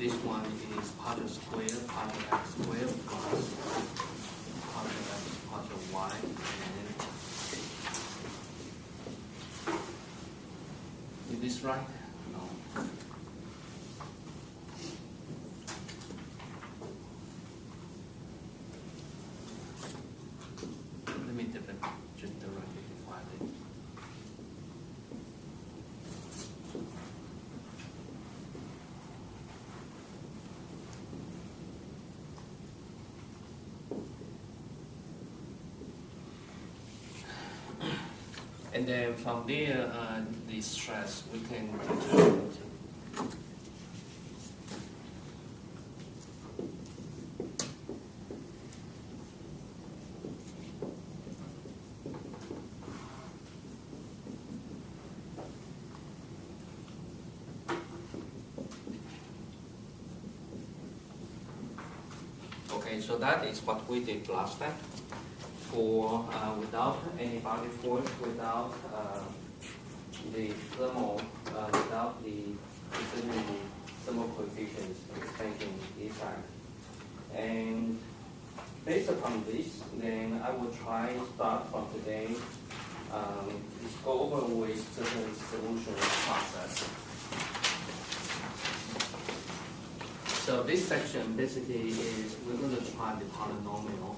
this one is partial square, partial x squared plus partial x, partial y, and is this right? No. Let me just directly divide it. And then from there, the stress we can determine. Okay, so that is what we did last time. For without any body force, without the thermal, without the thermal coefficients expansion effect. And based upon this, then I will try to start from today, just go over with certain solution process. So this section basically is we're going to try the polynomial.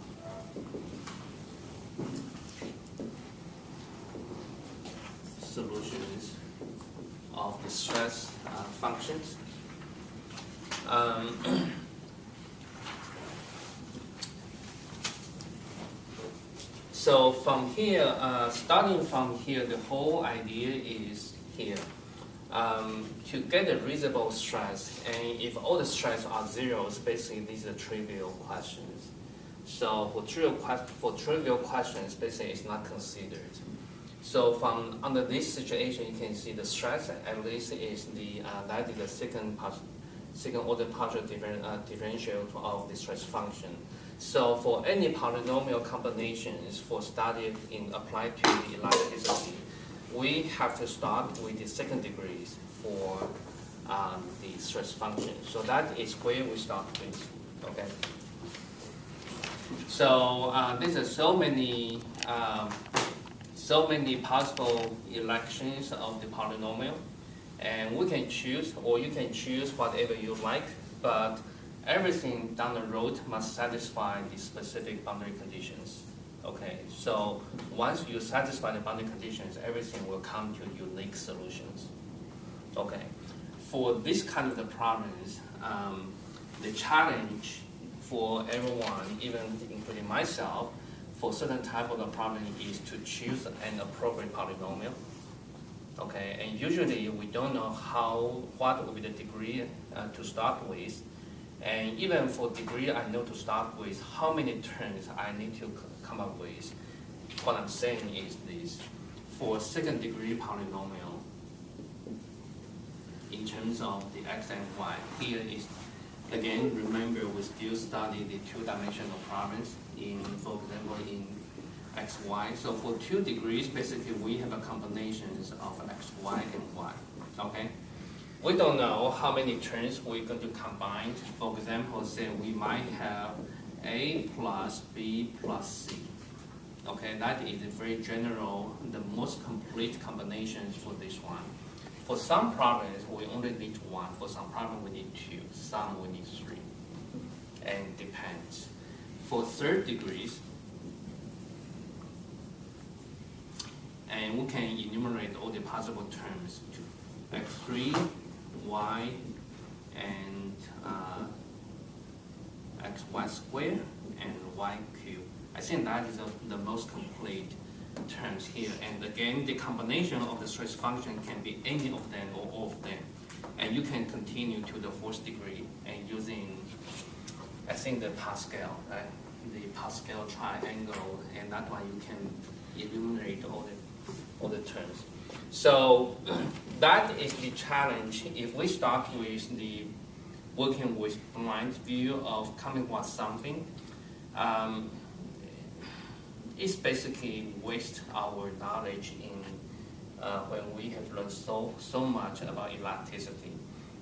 Solutions of the stress functions. So from here, starting from here, the whole idea is here. To get a reasonable stress, and if all the stress are zeros, basically these are trivial questions. So for trivial questions, basically it's not considered. So from under this situation, you can see the stress at least is that is the second order partial differential of the stress function. So for any polynomial combinations for study applied to the elasticity, we have to start with the second degrees for the stress function. So that is where we start with. Okay. So these are so many possible elections of the polynomial, and we can choose, or you can choose whatever you like, but everything down the road must satisfy the specific boundary conditions. Okay, so once you satisfy the boundary conditions, everything will come to unique solutions. Okay, for this kind of the problems, the challenge for everyone, even including myself, for certain type of the problem is to choose an appropriate polynomial. Okay, and usually we don't know what will be the degree to start with, and even for degree I know to start with how many terms I need to come up with. What I'm saying is this: for second degree polynomial, in terms of the x and y, here is again, remember we still study the two-dimensional problems for example, in x, y. So for 2 degrees, basically we have a combinations of x, y, and y. Okay? We don't know how many terms we're going to combine. For example, say we might have a plus b plus c. Okay, that is a very general, the most complete combinations for this one. For some problems, we only need 1. For some problems, we need 2. Some we need 3. And depends. For third degrees, and we can enumerate all the possible terms to x3, y, and xy squared, and y cubed. I think that is the most complete terms here. And again, the combination of the stress function can be any of them or all of them. And you can continue to the 4th degree and using, I think, the Pascal, right? The Pascal triangle, and that one you can enumerate all the terms. So that is the challenge. If we start with the working with blind view of coming with something, it's basically waste our knowledge in when we have learned so much about elasticity.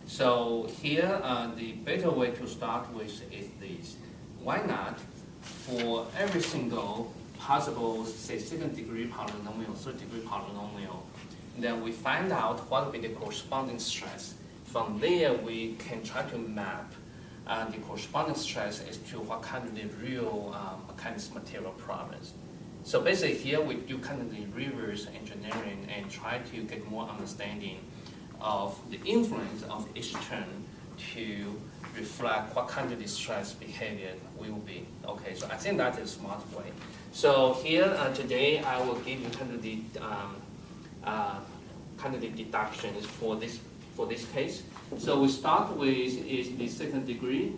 So here, the better way to start with is this. Why not, for every single possible, say, second degree polynomial, third degree polynomial, then we find out what will be the corresponding stress. From there, we can try to map the corresponding stress as to what kind of the real mechanics material problems. So basically here we do kind of the reverse engineering and try to get more understanding of the influence of each term to reflect what kind of the stress behavior will be. Okay, so I think that is a smart way. So here today I will give you kind of the deductions for this case. So we start with is the second degree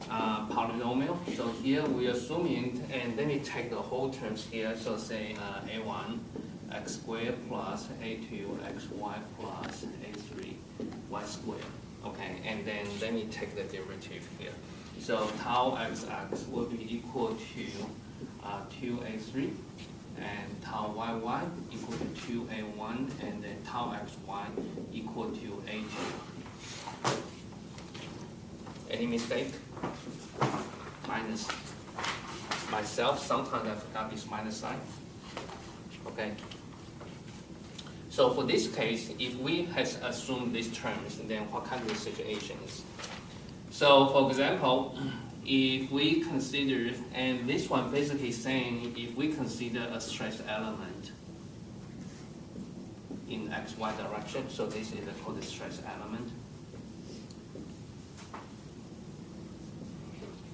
polynomial. So here we are assuming, and let me take the whole terms here. So say a1 x squared plus a2 xy plus a3 y squared. Okay, and then let me take the derivative here. So tau xx will be equal to 2a3, and tau yy equal to 2a1, and then tau xy equal to a2. Any mistake? Minus. Myself, sometimes I forgot this minus sign. Okay. So for this case, if we had assumed these terms, then what kind of situations? So for example, if we consider, and this one basically saying if we consider a stress element in xy direction, so this is called the stress element.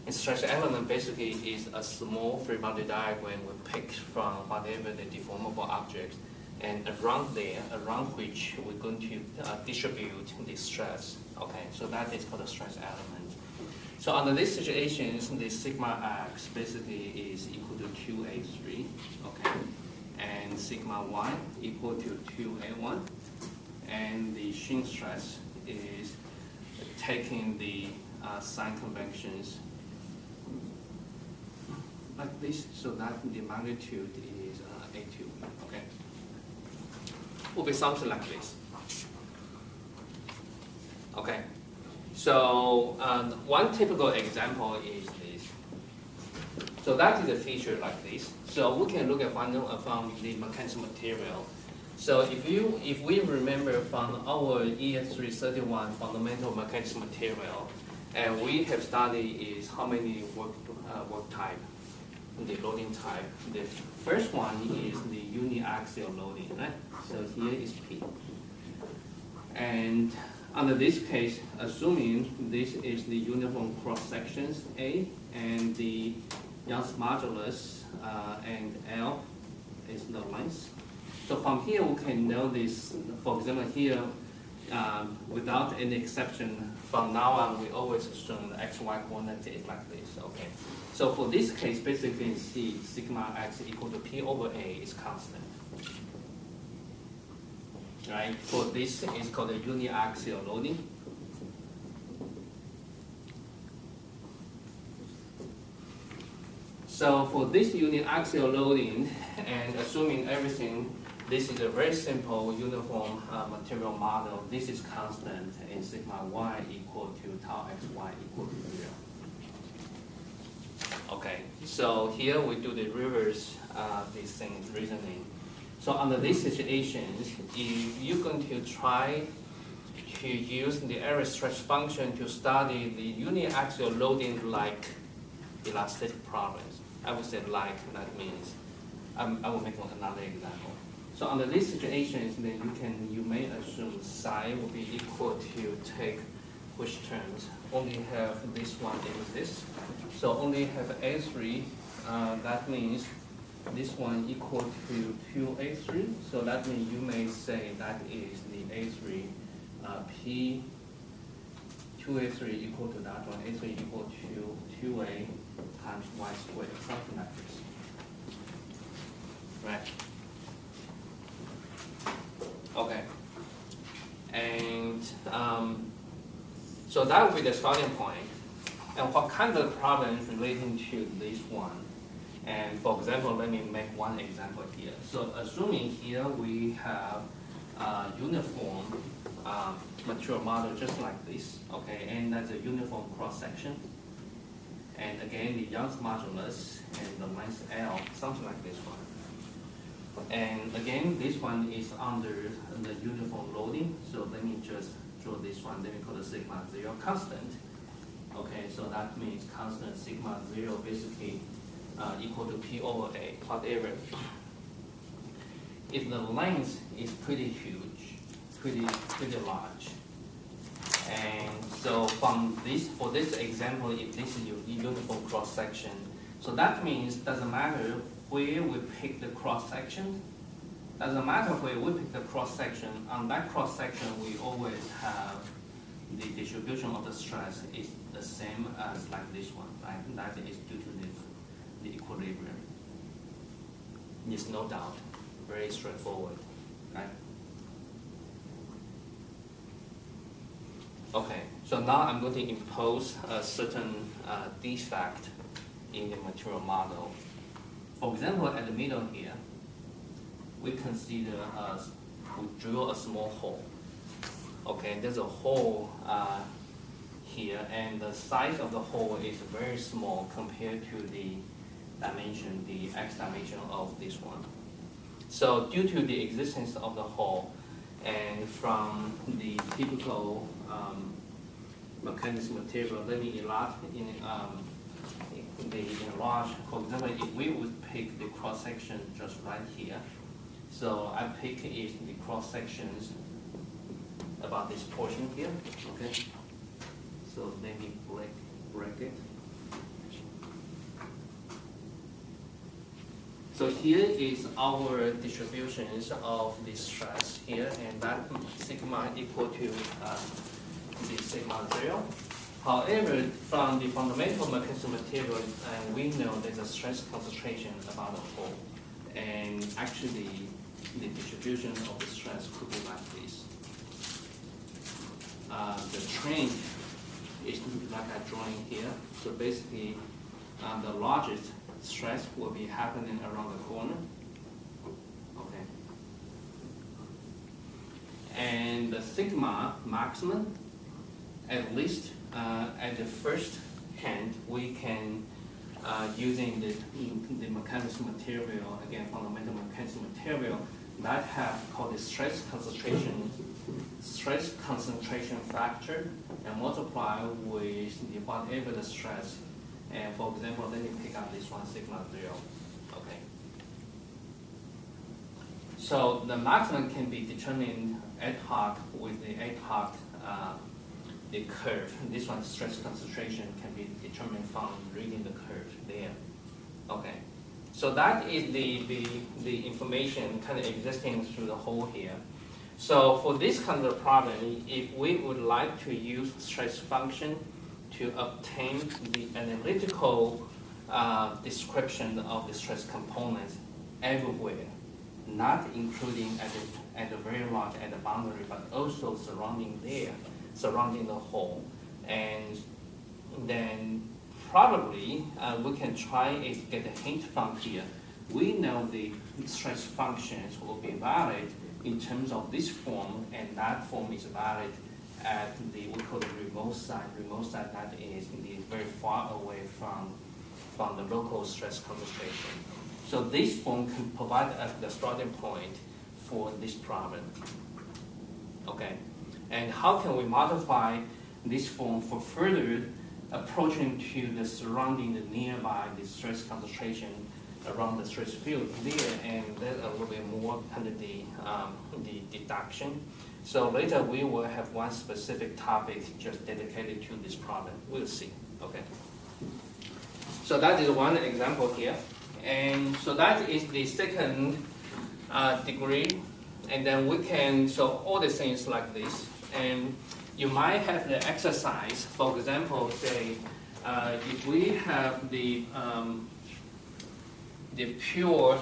A stress element basically is a small free body diagram we pick from whatever the deformable object, and around there, around which we're going to distribute the stress. Okay, so that is called a stress element. So under these situations, the sigma x basically is equal to 2a3, okay, and sigma y equal to 2a1, and the shear stress is taking the sign conventions like this, so that the magnitude is a2, okay? Will be something like this. Okay, so one typical example is this. So that is a feature like this. So we can look at from the mechanical material. So if we remember from our year 331 fundamental mechanical material, and we have studied is how many work type, the loading type. The first one is the uniaxial loading, right? So here is P. And under this case, assuming this is the uniform cross sections A, and the Young's modulus and L is the length. So from here we can know this. For example, here without any exception, from now on we always assume the xy coordinate is like this. Okay. So for this case, basically you see sigma x equal to P over A is constant. Right? For this is called a uniaxial loading. So for this uniaxial loading, and assuming everything, this is a very simple uniform material model. This is constant, and sigma y equal to tau xy equal to 0. Okay, so here we do the reverse these things reasoning. So under these situations, if you're going to try to use the Airy stretch function to study the uniaxial loading like elastic problems, I would say like, that means, I will make another example. So under these situations, then you may assume psi will be equal to take which terms only have this one exists. So only have A3, that means this one equal to 2A3. So that means you may say that is the A3 P 2A3 equal to that one, A3 equal to 2A times Y squared, something like this. Right? Okay. And so that would be the starting point. And what kind of problems relating to this one? And for example, let me make one example here. So assuming here we have uniform material model just like this, okay, and that's a uniform cross-section. And again, the Young's modulus and the length L, something like this one. And again, this one is under the uniform loading, so let me just draw this one, let me call the sigma 0 constant. Okay, so that means constant sigma 0 basically equal to P over A, whatever. If the length is pretty huge, pretty large, and so from this, for this example, if this is your uniform cross section, so that means doesn't matter where we pick the cross section. Doesn't matter where we pick the cross section. On that cross section, we always have the distribution of the stress is the same as like this one, right? That is due to the equilibrium. There's no doubt. Very straightforward, right? Okay, so now I'm going to impose a certain defect in the material model. For example, at the middle here, we consider we drill a small hole. Okay, there's a hole here, and the size of the hole is very small compared to the dimension, the x dimension of this one. So due to the existence of the hole, and from the typical mechanics material, let me enlarge. For example, if we would pick the cross section just right here, so I pick is the cross sections about this portion here. Okay, so let me break it. So here is our distributions of the stress here, and that sigma equal to the sigma 0. However, from the fundamental mechanical material, we know there's a stress concentration about the hole, and actually the distribution of the stress could be like this. The trend is like I'm drawing here. So basically, the largest stress will be happening around the corner. Okay. And the sigma maximum, at least at the first hand, we can, using the mechanical material, again, fundamental mechanical material, that have called the stress concentration factor, and multiply with the whatever the stress. And for example, let me pick up this one, sigma 0. Okay. So the maximum can be determined ad hoc with the ad hoc the curve. This one, stress concentration, can be determined from reading the curve there. Okay. So that is the information kind of existing through the hole here. So for this kind of problem, if we would like to use stress function to obtain the analytical description of the stress components everywhere, not including at the very large at the boundary, but also surrounding the hole, and then probably we can try to get a hint from here. We know the stress functions will be valid in terms of this form, and that form is valid at the, we call it remote side. Remote side, that is very far away from the local stress concentration. So this form can provide us the starting point for this problem. Okay, and how can we modify this form for further approaching to the surrounding, the nearby, the stress concentration around the stress field there, and then a little bit more under the deduction. So later we will have one specific topic just dedicated to this problem. We'll see. Okay. So that is one example here, and so that is the second degree, and then we can, so all the things like this, and you might have the exercise. For example, say if we have the pure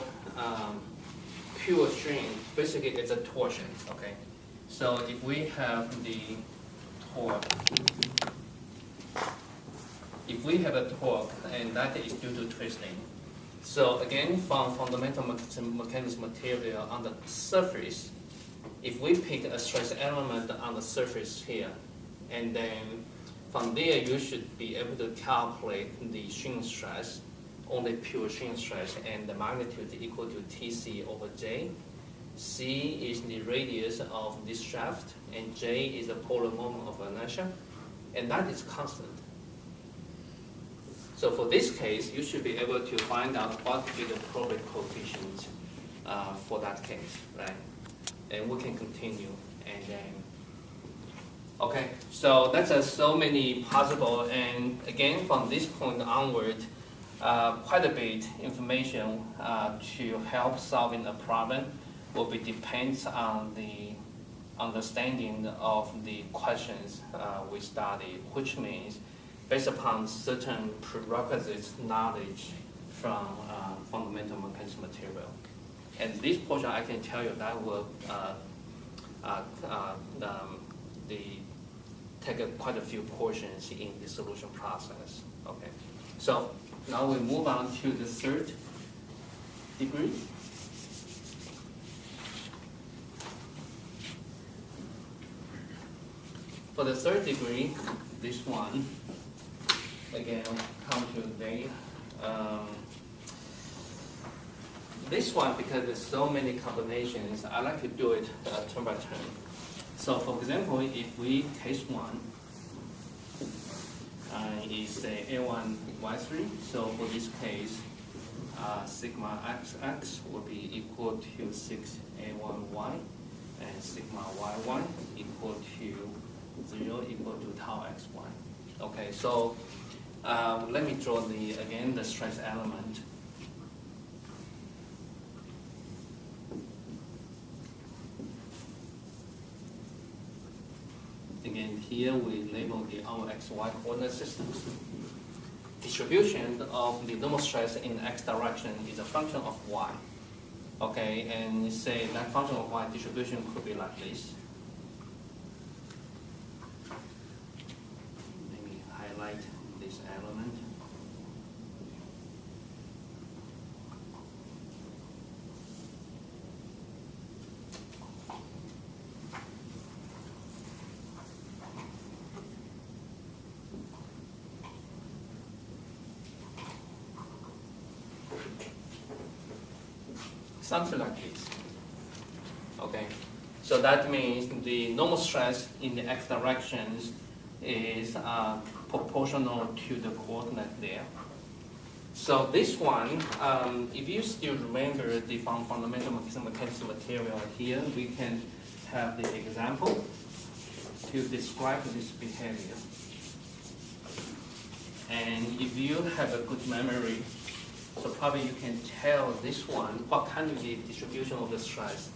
string, basically it's a torsion. Okay, so if we have the torque, and that is due to twisting. So again, from fundamental mechanics material on the surface, if we pick a stress element on the surface here, and then from there you should be able to calculate the shear stress, only pure shear stress, and the magnitude equal to Tc over J. C is the radius of this shaft, and J is the polar moment of inertia, and that is constant. So for this case, you should be able to find out what would be the probability coefficient for that case, right? And we can continue, and then, okay, so that's so many possible, and again, from this point onward, quite a bit information to help solving a problem will be depends on the understanding of the questions we study, which means based upon certain prerequisites knowledge from fundamental mechanics material. And this portion I can tell you that will take quite a few portions in the solution process. Okay, so now we move on to the third degree. For the third degree, this one, again, come to today. This one, because there's so many combinations, I like to do it turn by turn. So for example, if we case one is A1, Y3, so for this case, sigma XX will be equal to 6A1Y, and sigma YY equal to 0 equal to tau XY. Okay, so let me draw again the stress element. Again, here we label our XY coordinate systems. Distribution of the normal stress in X direction is a function of Y. Okay, and say that function of Y distribution could be like this. Maybe highlight this element. Something like this. Okay, so that means the normal stress in the X directions is proportional to the coordinate there. So this one, if you still remember the fundamental mechanics material here, we can have the example to describe this behavior. And if you have a good memory, so probably you can tell this one what kind of the distribution of the stress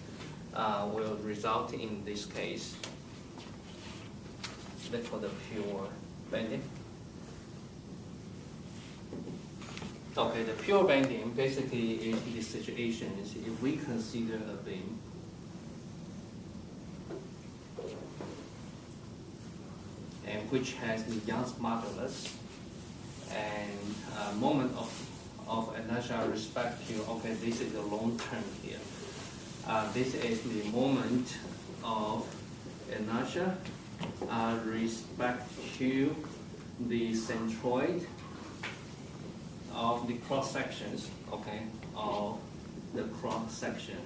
will result in this case. That's for the pure bending. Okay, the pure bending basically is the situation is if we consider a beam and which has the Young's modulus and moment of inertia respect to, okay, this is the long term here. This is the moment of inertia respect to the centroid of the cross sections, okay, of the cross section.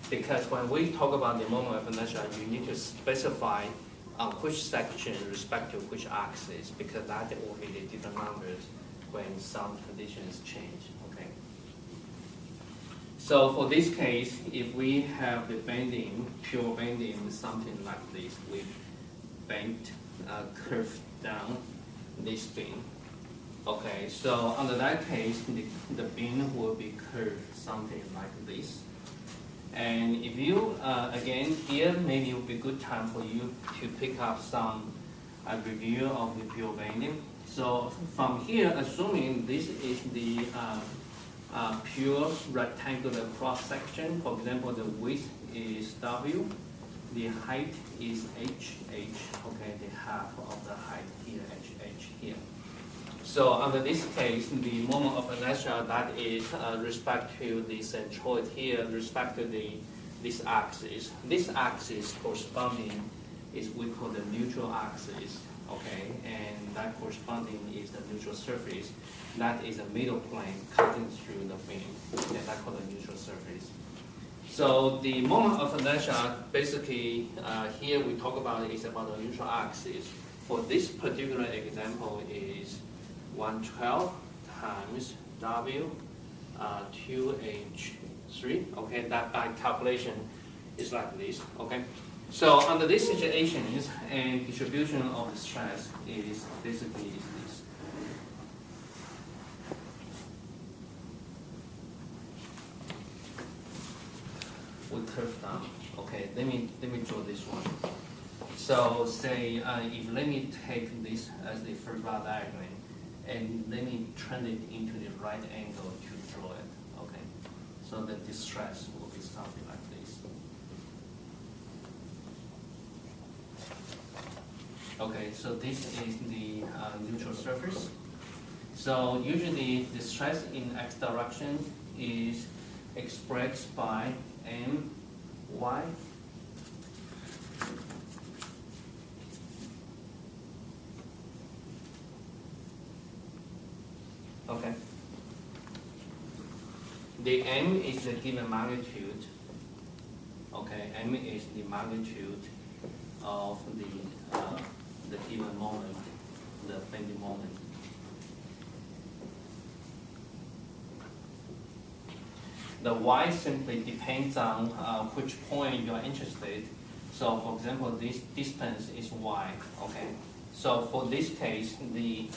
Because when we talk about the moment of inertia, you need to specify which section respect to which axis, because that will be the different numbers when some conditions change, okay? So for this case, if we have the bending, pure bending, something like this, we bent, curve down this beam. Okay, so under that case, the beam will be curved something like this. And if you, again, here maybe it would be a good time for you to pick up some review of the pure bending. So from here, assuming this is the pure rectangular cross section, for example, the width is W, the height is H, okay, the half of the height here, H here. So under this case, the moment of inertia that is respect to the centroid here, respect to the this axis. This axis corresponding is we call the neutral axis, okay? And that corresponding is the neutral surface. That is a middle plane cutting through the beam. Okay, that's called the neutral surface. So the moment of inertia, basically, here we talk about is about the neutral axis. For this particular example is 112 times W 2H3. Okay, that by calculation is like this. Okay, so under these situations, and distribution of the stress is basically is this. We curve down. Okay, let me draw this one. So say if let me take this as the first bar diagram, and let me turn it into the right angle to draw it. Okay, so the distress will be something like this. Okay, so this is the neutral surface. So usually the stress in x direction is expressed by my. Okay. The m is the given magnitude. Okay, m is the magnitude of the given moment, the bending moment. The y simply depends on which point you are interested. So, for example, this distance is y. Okay. So for this case, the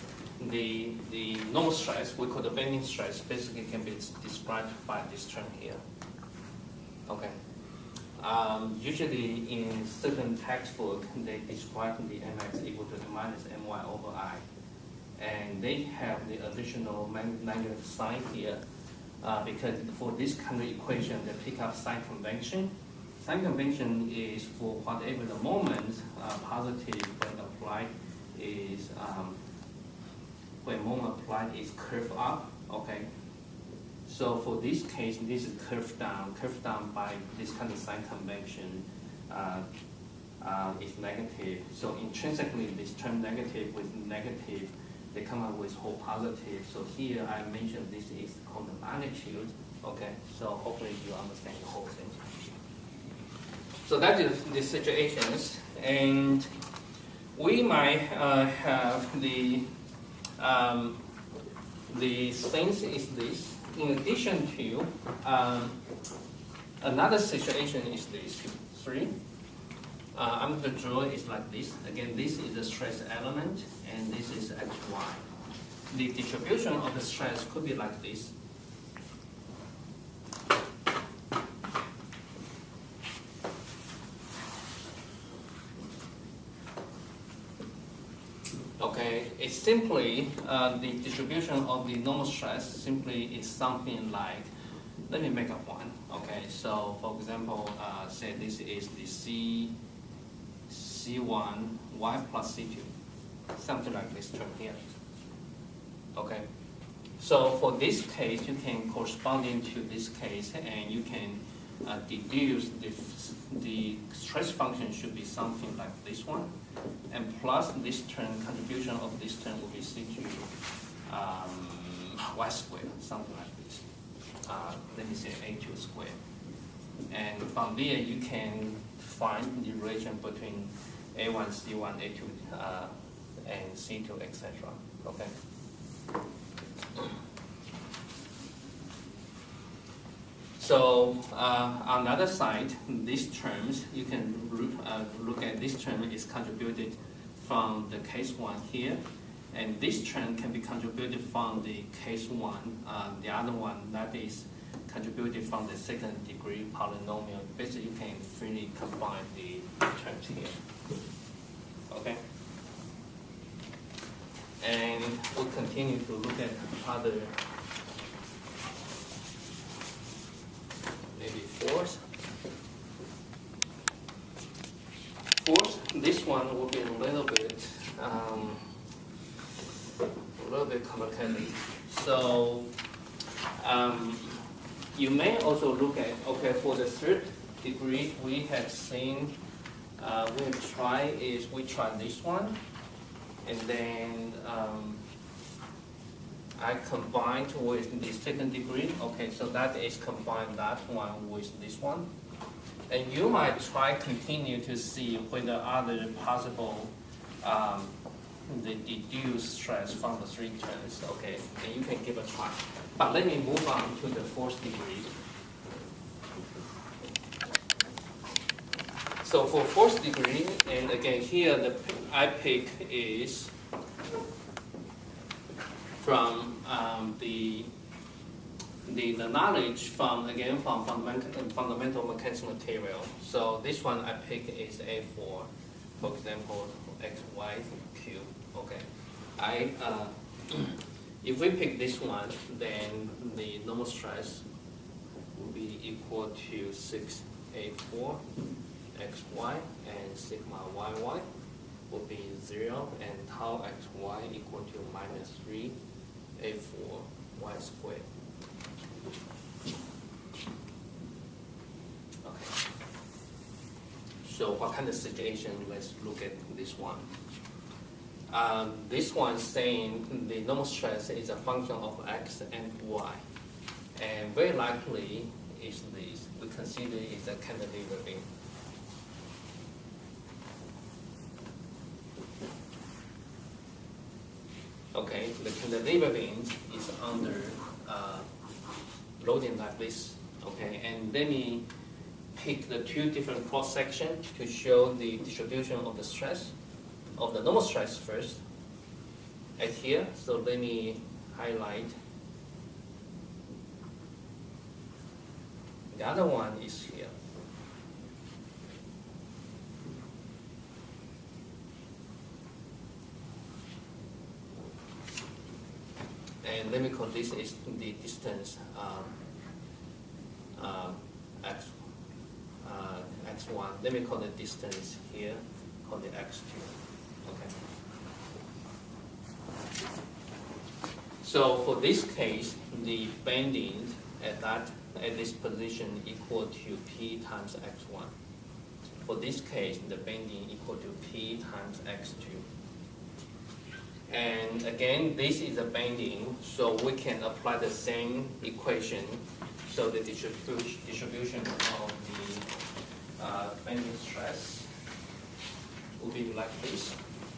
normal stress, we call the bending stress, basically can be described by this term here. Okay. Usually in certain textbook, they describe the mx equal to minus my over I. And they have the additional negative sign here because for this kind of equation, they pick up sign convention. Sign convention is for whatever the moment positive when applied is when moment applied is curved up. Okay. So for this case, this is curved down by this kind of sign convention is negative. So intrinsically, this term negative with negative, they come up with whole positive. So here I mentioned this is called the magnitude. Okay, so hopefully you understand the whole thing. So that is the situations, and we might have the things is this. In addition to another situation is this 3. I'm going to draw it like this. Again, this is the stress element, and this is xy. The distribution of the stress could be like this. Okay, it's simply the distribution of the normal stress simply is something like, let me make up one. Okay, so for example, say this is the C1 y plus C2, something like this term here. Okay, so for this case, you can corresponding to this case, and you can deduce the stress function should be something like this one, and plus this term, contribution of this term will be C2 y squared, something like this. Let me say A2 squared. And from there, you can find the relation between A1, C1, A2, and C2, etc. Okay. So on the other side, these terms, you can look at this term is contributed from the case 1 here, and this term can be contributed from the case 1, the other one that is contributed from the second degree polynomial. Basically, you can freely combine the terms here. Okay? And we'll continue to look at other, maybe fourth. This one will be a little bit complicated. So you may also look at, okay, for the third degree we have seen, we try this one, and then I combined with the second degree. Okay, so that is combine that one with this one. And you might try continue to see whether other possible the deduced stress from the three terms. Okay, and you can give a try. But let me move on to the fourth degree. So for fourth degree, and again here the I pick is from the knowledge from fundamental mechanics material. So this one I pick is A4, for example, X, Y, Q. Okay, if we pick this one, then the normal stress will be equal to 6A4 XY, and sigma YY will be 0, and tau XY equal to minus 3A4 Y squared. Okay. So what kind of situation? Let's look at this one. This one saying the normal stress is a function of X and Y. And very likely is this. We consider it as a cantilever beam. Okay, the cantilever beam is under loading like this. Okay, and let me pick the two different cross sections to show the distribution of the stress, of the normal stress first. At here, so let me highlight. The other one is here. And let me call this is the distance x1. Let me call the distance here, call the x2. Okay. So for this case, the bending at this position equal to P times x1. For this case, the bending equal to P times x2. And again, this is a bending, so we can apply the same equation. So the distribution of the bending stress will be like this.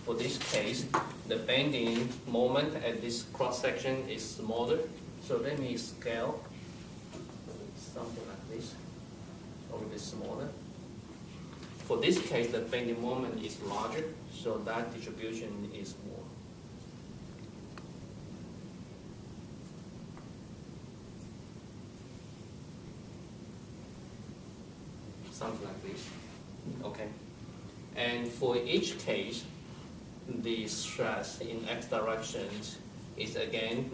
For this case, the bending moment at this cross section is smaller. So let me scale something like this, a little bit smaller. For this case, the bending moment is larger, so that distribution is more. Something like this. Okay. And for each case, the stress in x directions is again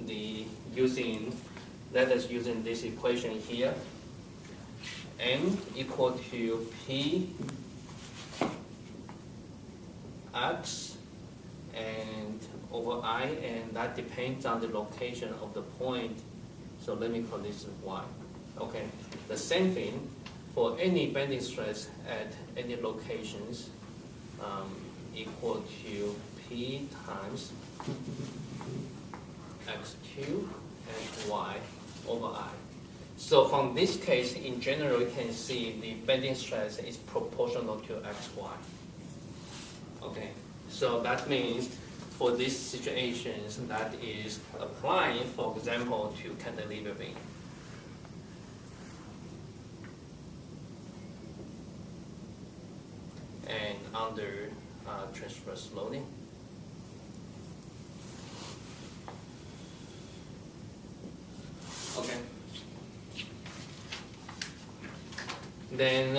let us using this equation here. M equal to P x and over I, and that depends on the location of the point. So let me call this Y. Okay. The same thing for any bending stress at any locations equal to P times x2 and Y over I. So from this case, in general, you can see the bending stress is proportional to xy. Okay, so that means for these situations, that is applying, for example, to cantilever beam. And under transverse loading. Okay. Then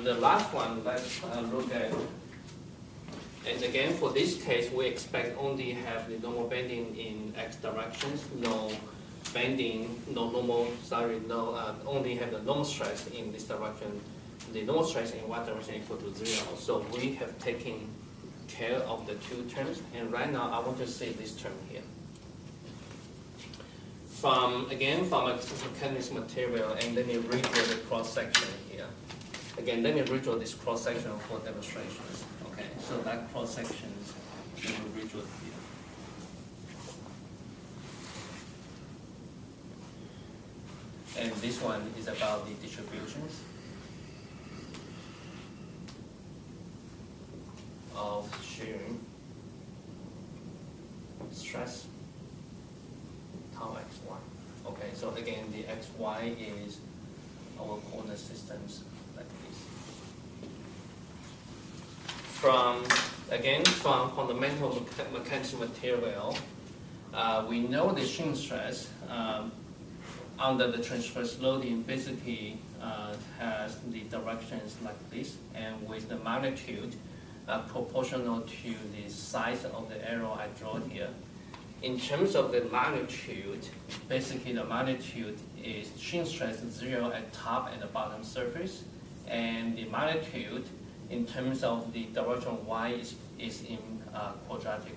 the last one, let's look at. And again, for this case, we expect only have the normal bending in x directions, no bending, only have the normal stress in this direction. The normal stress in y direction equal to 0. So we have taken care of the two terms, and right now I want to see this term here. From a mechanics material, and let me redraw the cross section here. Again, let me redraw this cross section for demonstrations. Okay, so that cross section we will redraw here. And this one is about the distributions of shearing stress tau xy. Okay, so again, the xy is our coordinate systems like this. From fundamental mechanical material, we know the shearing stress under the transverse loading basically has the directions like this, and with the magnitude proportional to the size of the arrow I draw here. In terms of the magnitude, basically the magnitude is shearing stress 0 at top and the bottom surface, and the magnitude in terms of the direction y is in quadratic.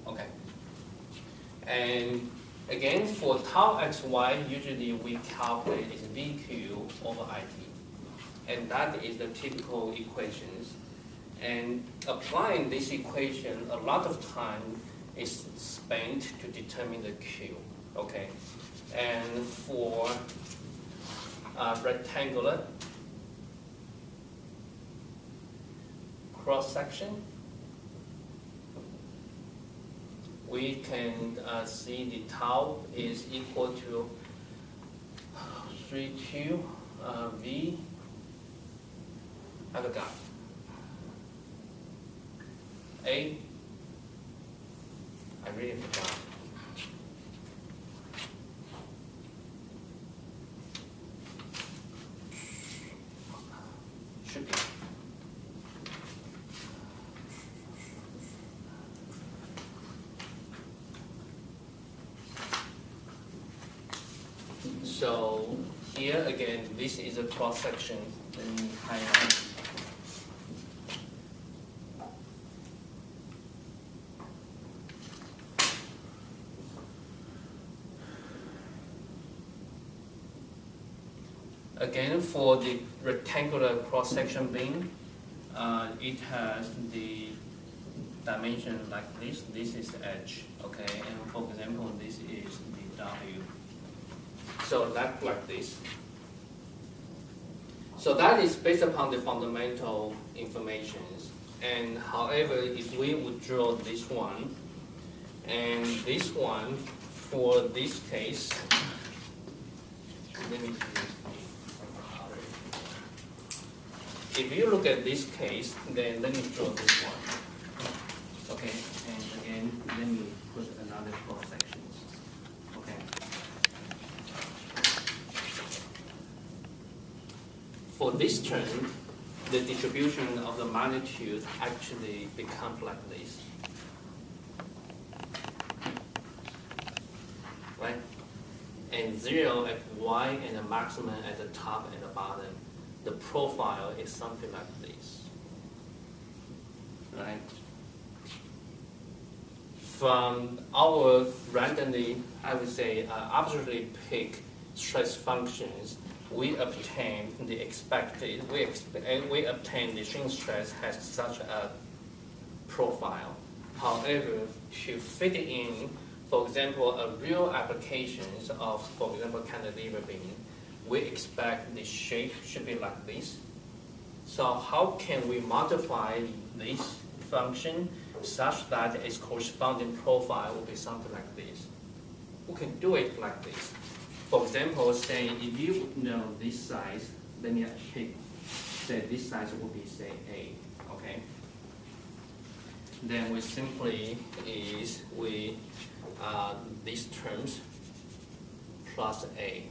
Okay. And again, for tau xy, usually we calculate is VQ over IT. And that is the typical equations. And applying this equation, a lot of time is spent to determine the Q. Okay. And for rectangular cross section, we can see the tau is equal to 3q v. I forgot. A. I really forgot. Should be. So here again, this is a cross section. Let me highlight. Again, for the rectangular cross section beam, it has the dimension like this. This is the edge, okay. And for example, this is the W. So that like this. So that is based upon the fundamental informations. And however, if we would draw this one, and this one for this case, let me use if you look at this case, then let me draw this one. Okay, and again, let me put another cross section. Okay. For this term, the distribution of the magnitude actually becomes like this. Right? And 0 at y and the maximum at the top and the bottom. The profile is something like this. Right? From our randomly, I would say, arbitrarily pick stress functions, we obtain the expected, we obtain the shearing stress has such a profile. However, to fit it in, for example, a real applications of, for example, cantilever beam, we expect the shape should be like this. So how can we modify this function such that its corresponding profile will be something like this? We can do it like this. For example, say if you know this size, let me pick, say this size will be, say, A, okay? Then we simply is these terms plus A.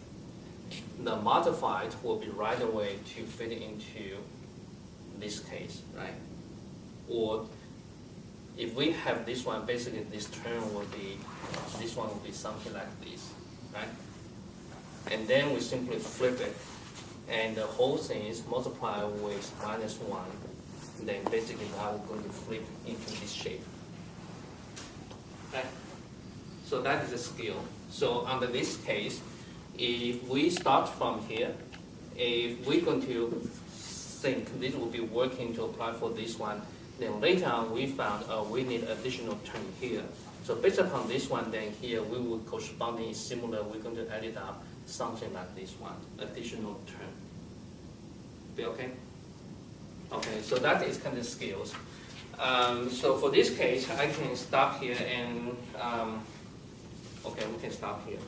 The modified will be right away to fit into this case, right? Or if we have this one, basically this term will be, this one will be something like this, right? And then we simply flip it and the whole thing is multiplied with -1. Then basically I'm going to flip into this shape. Okay. So that is a skill. So under this case, if we start from here, if we're going to think this will be working to apply for this one, then later on we found we need additional term here. So based upon this one, then here we will corresponding similar, we're going to add it up something like this one, additional term. Be okay? Okay, so that is kind of skills. So for this case, I can stop here and, okay, we can stop here.